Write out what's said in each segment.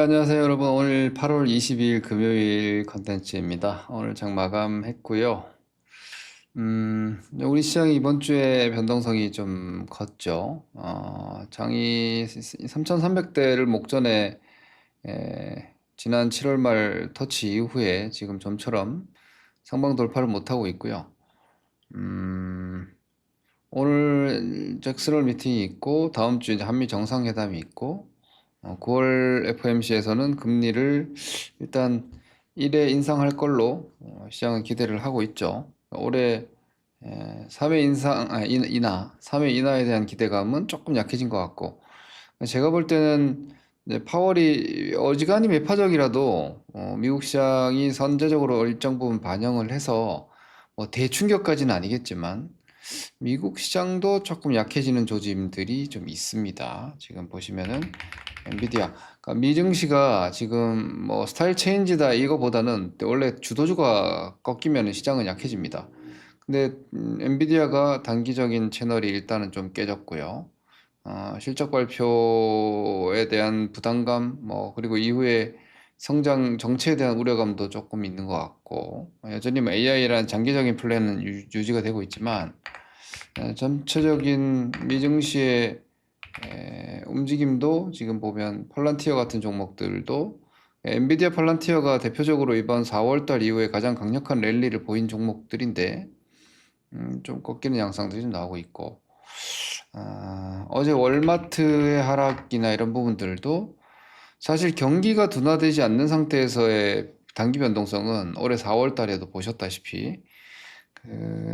안녕하세요, 여러분. 오늘 8월 22일 금요일 컨텐츠입니다. 오늘 장 마감했고요. 우리 시장이 이번 주에 변동성이 좀 컸죠. 장이 3,300대를 목전에 지난 7월 말 터치 이후에 지금 좀처럼 상방 돌파를 못하고 있고요. 음, 오늘 잭슨홀 미팅이 있고 다음 주 이제 한미 정상회담이 있고 9월 FOMC에서는 금리를 일단 1회 인상할 걸로 시장은 기대를 하고 있죠. 올해 3회 인하, 3회 인하에 대한 기대감은 조금 약해진 것 같고 제가 볼 때는 이제 파월이 어지간히 매파적이라도 미국 시장이 선제적으로 일정 부분 반영을 해서 뭐 대충격까지는 아니겠지만 미국 시장도 조금 약해지는 조짐들이 좀 있습니다. 지금 보시면은 엔비디아, 그러니까 미증시가 지금 뭐 스타일 체인지다 이거보다는 원래 주도주가 꺾이면 시장은 약해집니다. 근데 엔비디아가 단기적인 채널이 일단은 좀 깨졌고요. 실적 발표에 대한 부담감, 뭐 그리고 이후에 성장 정체에 대한 우려감도 조금 있는 것 같고 여전히 뭐 AI라는 장기적인 플랜은 유지가 되고 있지만 전체적인 미증시의 움직임도 지금 보면 팔란티어 같은 종목들도 엔비디아 팔란티어가 대표적으로 이번 4월달 이후에 가장 강력한 랠리를 보인 종목들인데 좀 꺾이는 양상들이 좀 나오고 있고 어제 월마트의 하락이나 이런 부분들도 사실 경기가 둔화되지 않는 상태에서의 단기 변동성은 올해 4월 달에도 보셨다시피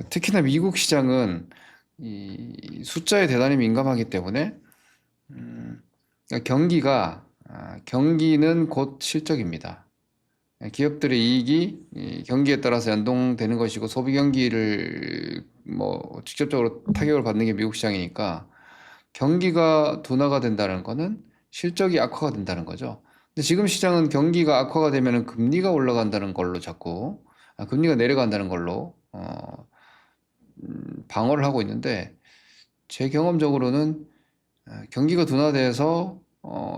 특히나 미국 시장은 이 숫자에 대단히 민감하기 때문에 그러니까 경기는 곧 실적입니다. 기업들의 이익이 이 경기에 따라서 연동되는 것이고 소비 경기를 뭐 직접적으로 타격을 받는 게 미국 시장이니까 경기가 둔화가 된다는 거는 실적이 악화가 된다는 거죠. 근데 지금 시장은 경기가 악화가 되면 금리가 올라간다는 걸로 자꾸 금리가 내려간다는 걸로 방어를 하고 있는데 제 경험적으로는 경기가 둔화돼서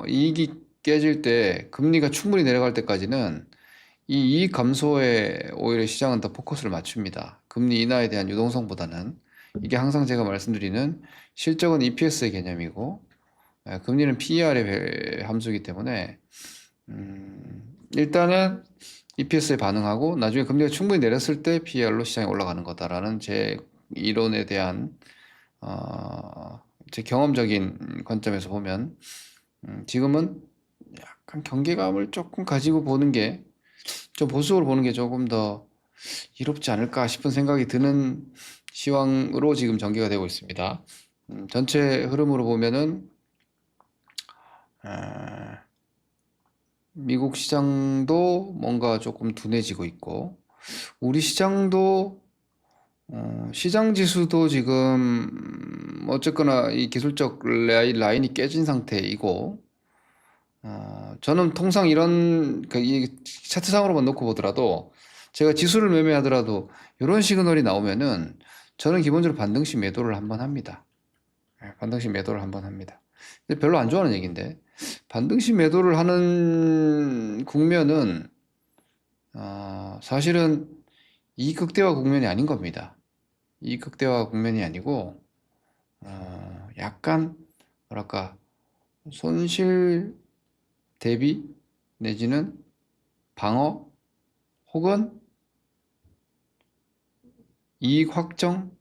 이익이 깨질 때 금리가 충분히 내려갈 때까지는 이 이익 감소에 오히려 시장은 더 포커스를 맞춥니다. 금리 인하에 대한 유동성보다는 이게 항상 제가 말씀드리는 실적은 EPS의 개념이고 금리는 PER의 함수이기 때문에 일단은 EPS에 반응하고 나중에 금리가 충분히 내렸을 때 PER로 시장이 올라가는 거다라는 제 이론에 대한 제 경험적인 관점에서 보면 지금은 약간 경계감을 조금 가지고 보는 게 좀 보수적으로 보는 게 조금 더 이롭지 않을까 싶은 생각이 드는 시황으로 지금 전개가 되고 있습니다. 전체 흐름으로 보면은 아, 미국 시장도 뭔가 조금 둔해지고 있고 우리 시장도 시장 지수도 지금 어쨌거나 이 기술적 라인이 깨진 상태이고 저는 통상 이런 이 차트상으로만 놓고 보더라도 제가 지수를 매매하더라도 이런 시그널이 나오면은 저는 기본적으로 반등시 매도를 한번 합니다. 반등시 매도를 한번 합니다. 근데 별로 안 좋아하는 얘기인데 반등시 매도를 하는 국면은 사실은 이극대화 국면이 아닌 겁니다. 이극대화 국면이 아니고 약간 뭐랄까 손실 대비 내지는 방어 혹은 이익 확정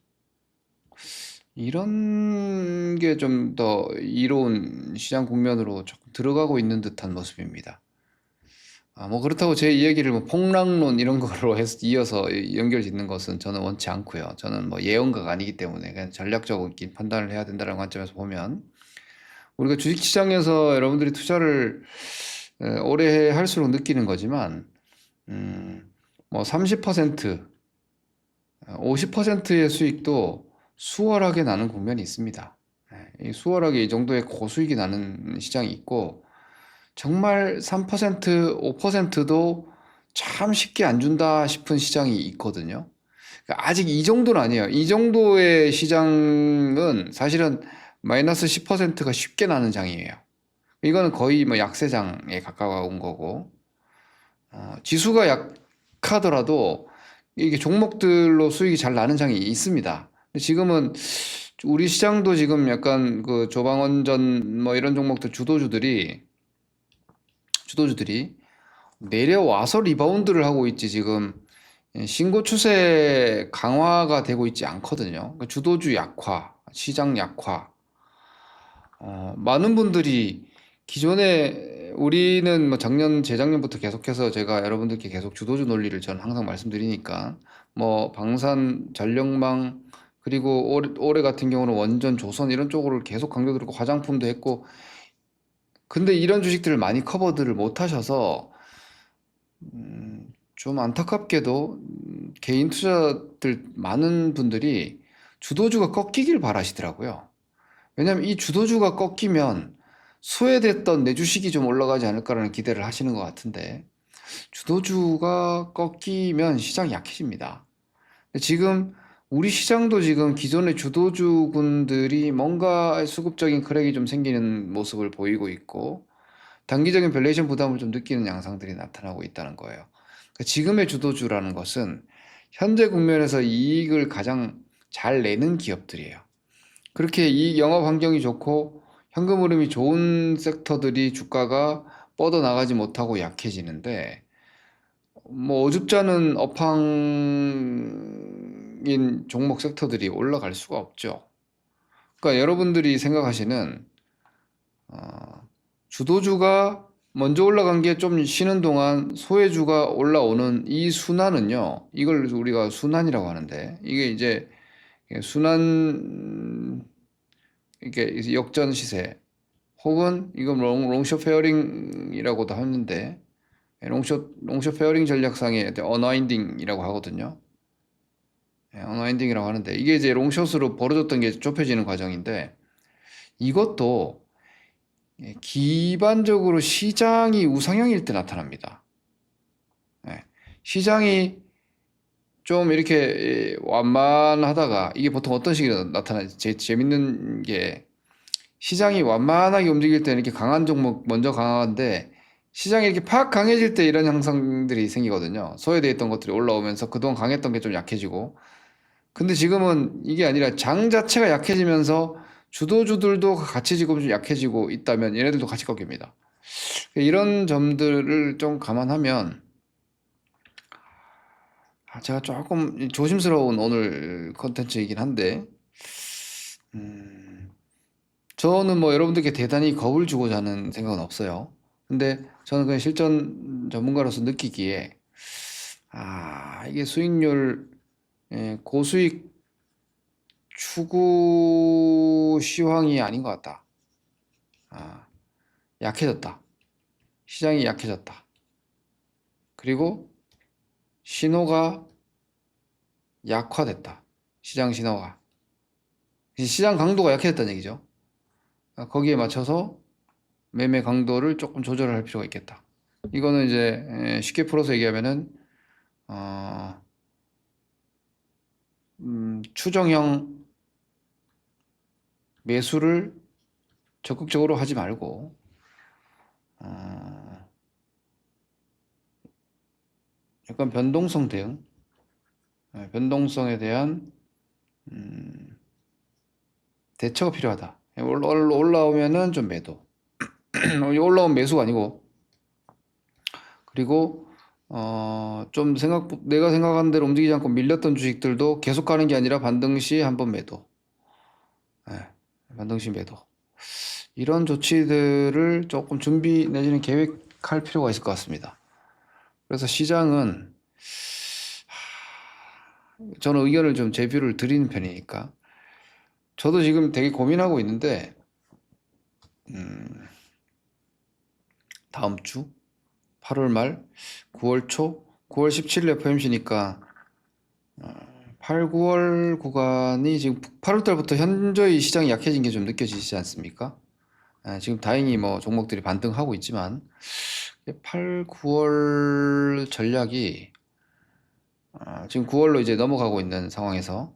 이런 게 좀 더 이로운 시장 국면으로 조금 들어가고 있는 듯한 모습입니다. 뭐 그렇다고 제 이야기를 뭐 폭락론 이런 걸로 해서 이어서 연결 짓는 것은 저는 원치 않고요. 저는 뭐 예언가가 아니기 때문에 그냥 전략적인 판단을 해야 된다는 관점에서 보면 우리가 주식시장에서 여러분들이 투자를 오래 할수록 느끼는 거지만 뭐 30%, 50%의 수익도 수월하게 나는 국면이 있습니다. 이 수월하게 이 정도의 고수익이 나는 시장이 있고 정말 3%, 5%도 참 쉽게 안 준다 싶은 시장이 있거든요. 그러니까 아직 이 정도는 아니에요. 이 정도의 시장은 사실은 마이너스 10%가 쉽게 나는 장이에요. 이거는 거의 뭐 약세장에 가까운 거고, 지수가 약하더라도 이게 종목들로 수익이 잘 나는 장이 있습니다. 근데 지금은 우리 시장도 지금 약간 그 조방원전 뭐 이런 종목들 주도주들이 내려와서 리바운드를 하고 있지 지금 신고 추세 강화가 되고 있지 않거든요. 그러니까 주도주 약화, 시장 약화. 많은 분들이 기존에 우리는 뭐 작년, 재작년부터 계속해서 제가 여러분들께 계속 주도주 논리를 저는 항상 말씀드리니까 뭐 방산, 전력망 그리고 올해 같은 경우는 원전, 조선 이런 쪽으로 계속 강조드리고 화장품도 했고 근데 이런 주식들을 많이 커버들을 못 하셔서 좀 안타깝게도 개인 투자들 많은 분들이 주도주가 꺾이길 바라시더라고요. 왜냐하면 이 주도주가 꺾이면 소외됐던 내 주식이 좀 올라가지 않을까라는 기대를 하시는 것 같은데 주도주가 꺾이면 시장이 약해집니다. 지금 우리 시장도 지금 기존의 주도주군들이 뭔가 수급적인 크랙이 좀 생기는 모습을 보이고 있고 단기적인 밸류에이션 부담을 좀 느끼는 양상들이 나타나고 있다는 거예요. 그러니까 지금의 주도주라는 것은 현재 국면에서 이익을 가장 잘 내는 기업들이에요. 그렇게 이 영업 환경이 좋고 현금 흐름이 좋은 섹터들이 주가가 뻗어나가지 못하고 약해지는데 뭐 어줍지 않은 업황인 종목 섹터들이 올라갈 수가 없죠. 그러니까 여러분들이 생각하시는 주도주가 먼저 올라간 게 좀 쉬는 동안 소외주가 올라오는 이 순환은요. 이걸 우리가 순환이라고 하는데 이게 이제 순환 이게 역전 시세 혹은 이건 롱숏 페어링이라고도 하는데 롱숏 페어링 전략상의 언와인딩이라고 하거든요. 언와인딩이라고 하는데 이게 이제 롱숏으로 벌어졌던 게 좁혀지는 과정인데 이것도 기반적으로 시장이 우상향일 때 나타납니다. 시장이 좀 이렇게 완만하다가 이게 보통 어떤 식으로 나타나지? 재밌는 게 시장이 완만하게 움직일 때는 이렇게 강한 종목 먼저 강한데 시장이 이렇게 팍 강해질 때 이런 현상들이 생기거든요. 소외되어 있던 것들이 올라오면서 그동안 강했던 게 좀 약해지고 근데 지금은 이게 아니라 장 자체가 약해지면서 주도주들도 같이 지금 좀 약해지고 있다면 얘네들도 같이 꺾입니다. 이런 점들을 좀 감안하면 제가 조금 조심스러운 오늘 컨텐츠이긴 한데 저는 뭐 여러분들께 대단히 겁을 주고자 하는 생각은 없어요. 근데 저는 그냥 실전 전문가로서 느끼기에 이게 수익률 고수익 추구 시황이 아닌 것 같다. 약해졌다. 시장이 약해졌다. 그리고 신호가 약화됐다. 시장 신호가. 시장 강도가 약해졌다는 얘기죠. 거기에 맞춰서 매매 강도를 조금 조절을 할 필요가 있겠다. 이거는 이제 쉽게 풀어서 얘기하면은 추정형 매수를 적극적으로 하지 말고 약간 변동성 대응, 변동성에 대한 대처가 필요하다. 올라오면은 좀 매도. 올라온 매수가 아니고 그리고 좀 내가 생각한 대로 움직이지 않고 밀렸던 주식들도 계속 가는 게 아니라 반등 시 한번 매도. 반등 시 매도. 이런 조치들을 조금 준비 내지는 계획할 필요가 있을 것 같습니다. 그래서 시장은 저는 의견을 좀 제뷰를 드리는 편이니까 저도 지금 되게 고민하고 있는데 다음 주 8월 말 9월 초 9월 17일 FOMC니까 8, 9월 구간이 지금 8월 달부터 현저히 시장이 약해진 게 좀 느껴지지 않습니까? 지금 다행히 뭐 종목들이 반등하고 있지만 8, 9월 전략이 지금 9월로 이제 넘어가고 있는 상황에서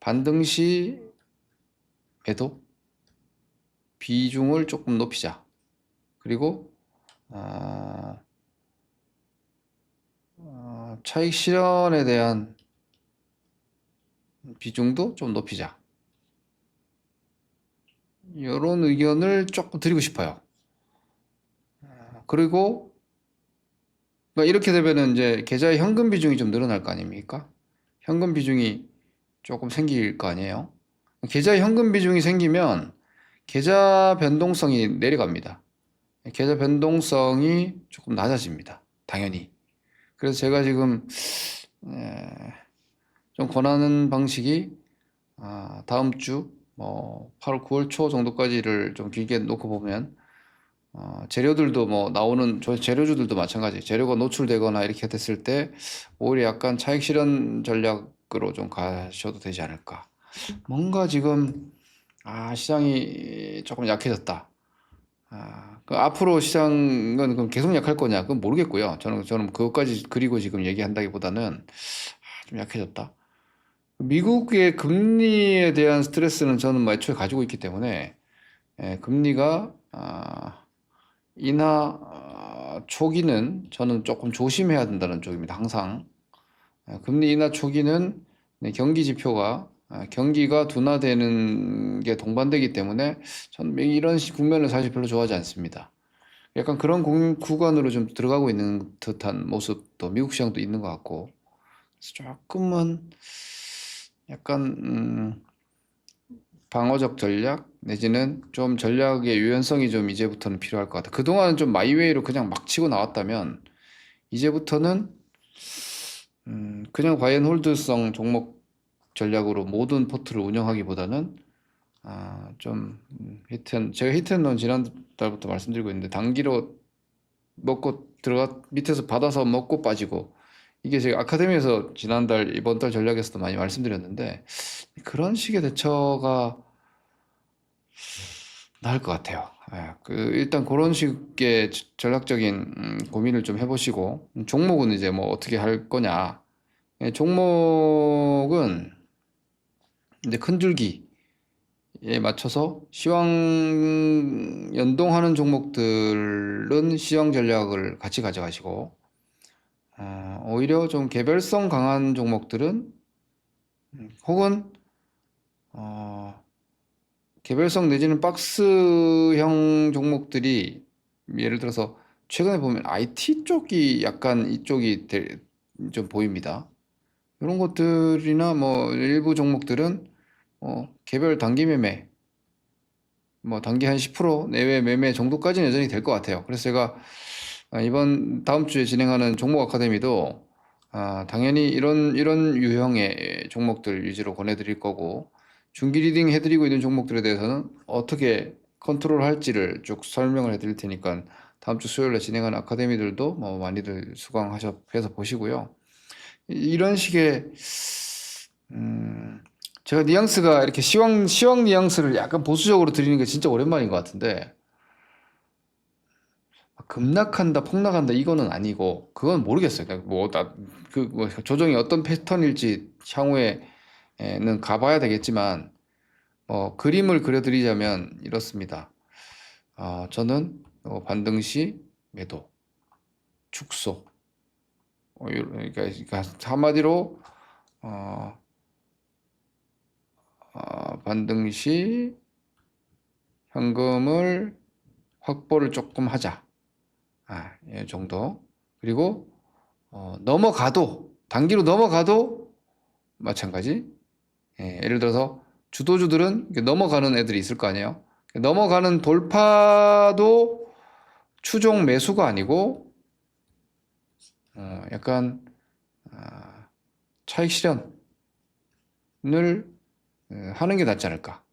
반등 시 비중을 조금 높이자. 그리고 어, 차익 실현에 대한 비중도 좀 높이자. 이런 의견을 조금 드리고 싶어요. 그리고 그러니까 이렇게 되면은 이제 계좌의 현금 비중이 좀 늘어날 거 아닙니까? 현금 비중이 조금 생길 거 아니에요? 계좌의 현금 비중이 생기면 계좌 변동성이 내려갑니다. 계좌 변동성이 조금 낮아집니다. 당연히. 그래서 제가 지금 좀 권하는 방식이 다음 주 8월 9월 초 정도까지를 좀 길게 놓고 보면 재료들도 뭐 나오는 재료주들도 마찬가지 재료가 노출되거나 이렇게 됐을 때 오히려 약간 차익 실현 전략으로 좀 가셔도 되지 않을까. 뭔가 지금 시장이 조금 약해졌다. 그 앞으로 시장은 그럼 계속 약할 거냐? 그건 모르겠고요. 저는 그것까지 그리고 지금 얘기한다기보다는 좀 약해졌다. 미국의 금리에 대한 스트레스는 저는 뭐 애초에 가지고 있기 때문에 금리가 인하 초기는 저는 조금 조심해야 된다는 쪽입니다. 항상 금리 인하 초기는 경기 지표가 경기가 둔화되는 게 동반되기 때문에 저는 이런 국면을 사실 별로 좋아하지 않습니다. 약간 그런 구간으로 좀 들어가고 있는 듯한 모습도 미국 시장도 있는 것 같고 그래서 조금은 약간 방어적 전략 내지는 좀 전략의 유연성이 좀 이제부터는 필요할 것 같아. 그동안은 좀 마이웨이로 그냥 막 치고 나왔다면 이제부터는 그냥 바이앤홀드성 종목 전략으로 모든 포트를 운영하기보다는 좀 제가 히트앤런 지난달부터 말씀드리고 있는데 단기로 먹고 들어가 밑에서 받아서 먹고 빠지고 이게 제가 아카데미에서 지난달 이번 달 전략에서도 많이 말씀드렸는데 그런 식의 대처가 나을 것 같아요. 일단 그런 식의 전략적인 고민을 좀 해보시고 종목은 이제 뭐 어떻게 할 거냐. 종목은 이제 큰 줄기에 맞춰서 시황 연동하는 종목들은 시황 전략을 같이 가져가시고 오히려 좀 개별성 강한 종목들은 혹은 어, 개별성 내지는 박스형 종목들이 예를 들어서 최근에 보면 IT 쪽이 약간 이쪽이 좀 보입니다. 이런 것들이나 뭐 일부 종목들은 개별 단기 매매, 뭐 단기 한 10% 내외 매매 정도까지는 여전히 될 것 같아요. 그래서 제가 이번 다음 주에 진행하는 종목 아카데미도 당연히 이런 유형의 종목들 위주로 권해드릴 거고 중기 리딩 해드리고 있는 종목들에 대해서는 어떻게 컨트롤 할지를 쭉 설명을 해드릴 테니까 다음 주 수요일에 진행하는 아카데미들도 뭐 많이들 수강하셔서 보시고요. 이런 식의 제가 뉘앙스가 이렇게 시황 뉘앙스를 약간 보수적으로 드리는 게 진짜 오랜만인 것 같은데 급락한다, 폭락한다 이거는 아니고 그건 모르겠어요. 뭐 조정이 어떤 패턴일지 향후에는 가봐야 되겠지만 그림을 그려드리자면 이렇습니다. 저는 반등 시 매도, 축소. 그러니까 한마디로 반등 시 현금을 확보를 조금 하자. 이 정도. 그리고 단기로 넘어가도 마찬가지. 예를 들어서 주도주들은 넘어가는 애들이 있을 거 아니에요. 넘어가는 돌파도 추종 매수가 아니고 약간 차익 실현을 하는 게 낫지 않을까.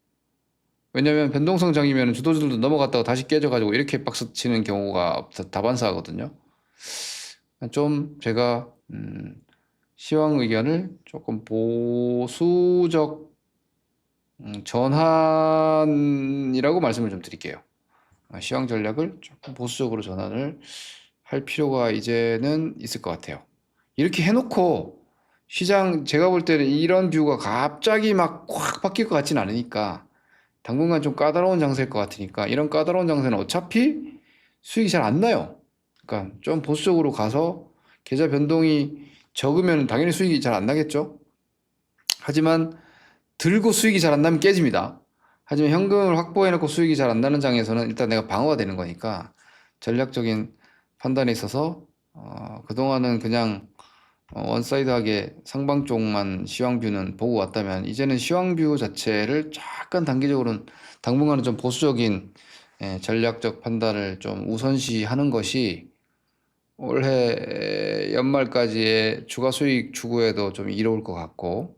왜냐면 변동성 장이면 주도주들도 넘어갔다가 다시 깨져가지고 이렇게 박스 치는 경우가 다반사거든요. 좀 제가 시황 의견을 조금 보수적 전환이라고 말씀을 좀 드릴게요. 시황 전략을 조금 보수적으로 전환을 할 필요가 이제는 있을 것 같아요. 이렇게 해놓고 시장 제가 볼 때는 이런 뷰가 갑자기 막 확 바뀔 것 같진 않으니까 당분간 좀 까다로운 장세일 것 같으니까 이런 까다로운 장세는 어차피 수익이 잘 안 나요. 그러니까 좀 보수적으로 가서 계좌 변동이 적으면 당연히 수익이 잘 안 나겠죠. 하지만 들고 수익이 잘 안 나면 깨집니다. 하지만 현금을 확보해놓고 수익이 잘 안 나는 장에서는 일단 내가 방어가 되는 거니까 전략적인 판단에 있어서 그동안은 그냥 원사이드하게 상방 쪽만 시황뷰는 보고 왔다면 이제는 시황뷰 자체를 약간 단기적으로는 당분간은 좀 보수적인 전략적 판단을 좀 우선시하는 것이 올해 연말까지의 주가 수익 추구에도 좀 이로울 것 같고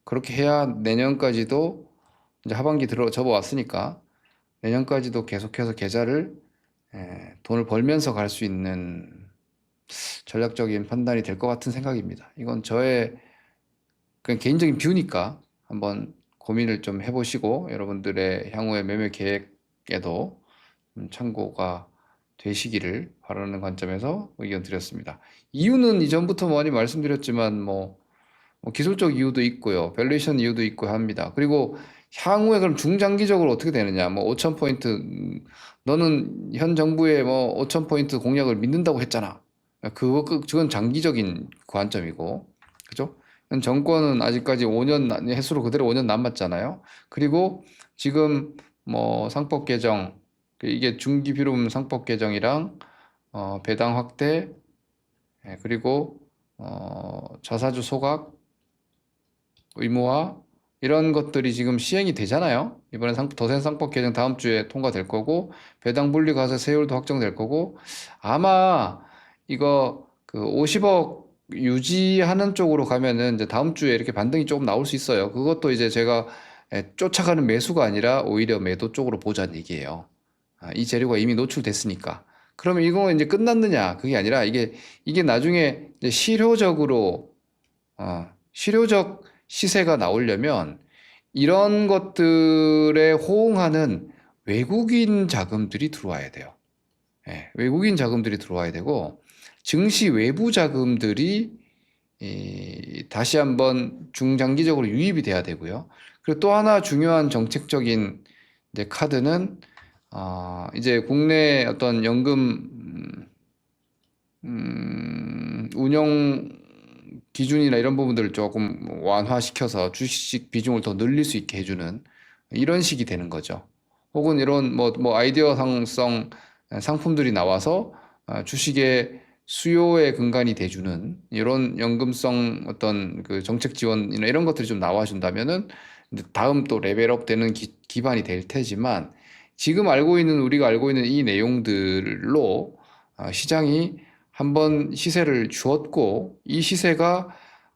그렇게 해야 내년까지도 이제 하반기 들어 접어왔으니까 내년까지도 계속해서 계좌를 돈을 벌면서 갈 수 있는 전략적인 판단이 될 것 같은 생각입니다. 이건 저의 그냥 개인적인 뷰니까 한번 고민을 좀 해보시고 여러분들의 향후의 매매 계획에도 참고가 되시기를 바라는 관점에서 의견 드렸습니다. 이유는 이전부터 많이 말씀드렸지만 뭐 기술적 이유도 있고요. 밸류에이션 이유도 있고 합니다. 그리고 향후에 그럼 중장기적으로 어떻게 되느냐? 뭐 5,000포인트 너는 현 정부의 뭐 5,000포인트 공약을 믿는다고 했잖아. 그건 장기적인 관점이고. 그죠? 현 정권은 아직까지 5년 횟수로 그대로 5년 남았잖아요. 그리고 지금 뭐 상법 개정 이게 중기 비름 상법 개정이랑 배당 확대 그리고 자사주 소각 의무화 이런 것들이 지금 시행이 되잖아요. 이번에 더센 상법 개정 다음 주에 통과될 거고 배당 분리 과세 세율도 확정될 거고 아마 이거 그 50억 유지하는 쪽으로 가면은 이제 다음 주에 이렇게 반등이 조금 나올 수 있어요. 그것도 이제 제가 쫓아가는 매수가 아니라 오히려 매도 쪽으로 보자는 얘기예요. 이 재료가 이미 노출됐으니까. 그러면 이거 이제 끝났느냐? 그게 아니라 이게 나중에 이제 실효적 시세가 나오려면 이런 것들에 호응하는 외국인 자금들이 들어와야 돼요. 외국인 자금들이 들어와야 되고 증시 외부 자금들이 다시 한번 중장기적으로 유입이 돼야 되고요. 그리고 또 하나 중요한 정책적인 이제 카드는 이제 국내 어떤 연금 운영 기준이나 이런 부분들을 조금 완화시켜서 주식 비중을 더 늘릴 수 있게 해주는 이런 식이 되는 거죠. 혹은 이런 뭐 아이디어성 상품들이 나와서 주식의 수요의 근간이 돼주는 이런 연금성 어떤 그 정책 지원이나 이런 것들이 좀 나와준다면은 다음 또 레벨업 되는 기반이 될 테지만 지금 우리가 알고 있는 이 내용들로 시장이 한번 시세를 주었고 이 시세가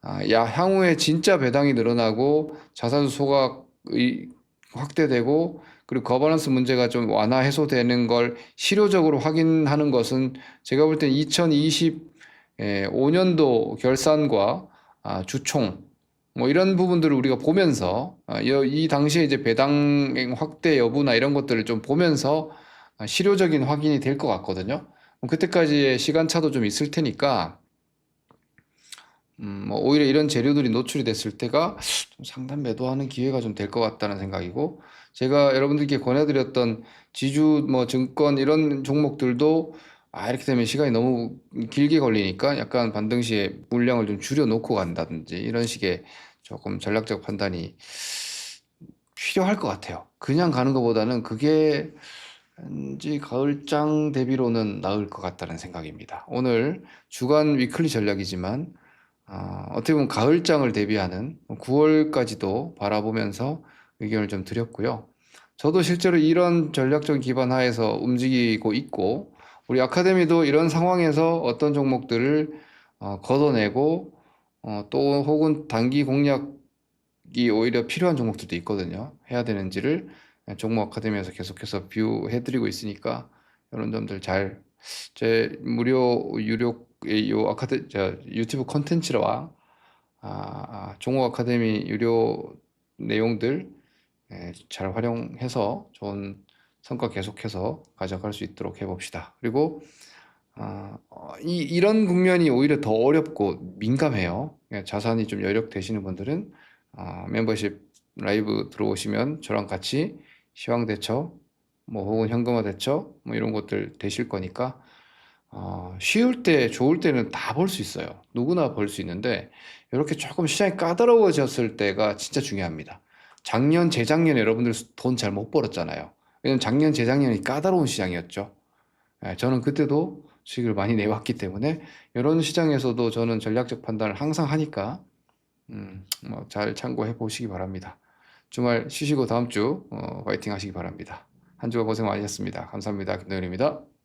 향후에 진짜 배당이 늘어나고 자사주 소각이 확대되고 그리고 거버넌스 문제가 좀 완화 해소되는 걸 실효적으로 확인하는 것은 제가 볼 땐 2025년도 결산과 주총 뭐 이런 부분들을 우리가 보면서 이 당시에 이제 배당 확대 여부나 이런 것들을 좀 보면서 실효적인 확인이 될 것 같거든요. 그때까지의 시간차도 좀 있을 테니까 뭐 오히려 이런 재료들이 노출이 됐을 때가 좀 상단 매도하는 기회가 좀 될 것 같다는 생각이고 제가 여러분들께 권해드렸던 지주 뭐 증권 이런 종목들도 이렇게 되면 시간이 너무 길게 걸리니까 약간 반등 시에 물량을 좀 줄여 놓고 간다든지 이런 식의 조금 전략적 판단이 필요할 것 같아요. 그냥 가는 것보다는 그게 왠지 가을장 대비로는 나을 것 같다는 생각입니다. 오늘 주간 위클리 전략이지만 어떻게 보면 가을장을 대비하는 9월까지도 바라보면서 의견을 좀 드렸고요. 저도 실제로 이런 전략적인 기반 하에서 움직이고 있고 우리 아카데미도 이런 상황에서 어떤 종목들을 걷어내고 또 혹은 단기 공략이 오히려 필요한 종목들도 있거든요. 해야 되는지를 종목 아카데미에서 계속해서 뷰해드리고 있으니까 이런 점들 제 무료 유료 유튜브 콘텐츠와 종목 아카데미 유료 내용들 잘 활용해서 좋은 성과 계속해서 가져갈 수 있도록 해봅시다. 그리고 이런 국면이 오히려 더 어렵고 민감해요. 자산이 좀 여력 되시는 분들은 멤버십 라이브 들어오시면 저랑 같이 시황 대처, 뭐 혹은 현금화 대처, 뭐 이런 것들 되실 거니까 쉬울 때, 좋을 때는 다 벌 수 있어요. 누구나 벌 수 있는데 이렇게 조금 시장이 까다로워졌을 때가 진짜 중요합니다. 작년, 재작년 여러분들 돈 잘 못 벌었잖아요. 왜냐면 작년, 재작년이 까다로운 시장이었죠. 예, 저는 그때도 수익을 많이 내왔기 때문에 이런 시장에서도 저는 전략적 판단을 항상 하니까 뭐잘 참고해 보시기 바랍니다. 주말 쉬시고 다음 주 화이팅 하시기 바랍니다. 한 주가 고생 많으셨습니다. 감사합니다. 김동현입니다.